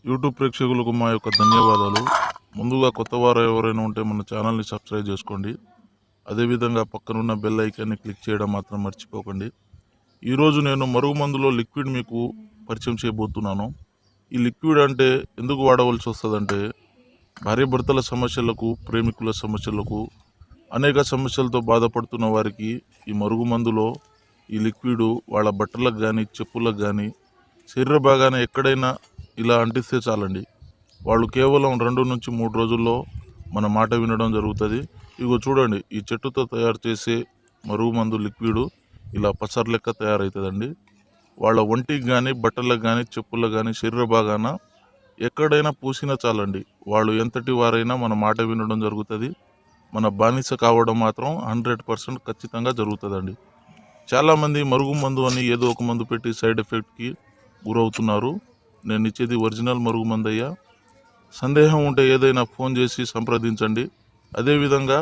YouTube ప్రేక్షకులకు మా యొక్క ధన్యవాదాలు. ముందుగా కొత్త వారు ఎవరైనా ఉంటే మన ఛానల్ని సబ్స్క్రైబ్ చేసుకోండి. అదేవిధంగా పక్కనున్న బెల్ ఐకాన్ని క్లిక్ చేయడం మాత్రం మర్చిపోకండి. ఈరోజు నేను మరుగుమందులో లిక్విడ్ మీకు పరిచయం చేయబోతున్నాను. ఈ లిక్విడ్ అంటే ఎందుకు వాడవలసి వస్తుందంటే భార్యాభర్తల సమస్యలకు, ప్రేమికుల సమస్యలకు, అనేక సమస్యలతో బాధపడుతున్న వారికి ఈ మరుగుమందులో ఈ లిక్విడ్ వాళ్ళ బట్టలకు కానీ, చెప్పులకు కానీ, శరీర భాగాన ఎక్కడైనా ఇలా అంటిస్తే చాలండి. వాళ్ళు కేవలం 2 నుంచి 3 రోజుల్లో మన మాట వినడం జరుగుతుంది. ఇగో చూడండి, ఈ చెట్టుతో తయారు చేసే మరుగుమందు లిక్విడ్ ఇలా పసరు లెక్క తయారవుతుందండి. వాళ్ళ ఒంటికి కానీ, బట్టలకు కానీ, చెప్పులకు కానీ, శరీర భాగాన ఎక్కడైనా పూసినా చాలండి. వాళ్ళు ఎంతటి వారైనా మన మాట వినడం జరుగుతుంది. మన బానిస కావడం మాత్రం 100% ఖచ్చితంగా జరుగుతుందండి. చాలామంది మరుగుమందు అని ఏదో ఒక మందు పెట్టి సైడ్ ఎఫెక్ట్కి గురవుతున్నారు. నేను ఇచ్చేది ఒరిజినల్ మరుగుమందయ్యా. సందేహం ఉంటే ఏదైనా ఫోన్ చేసి సంప్రదించండి. అదేవిధంగా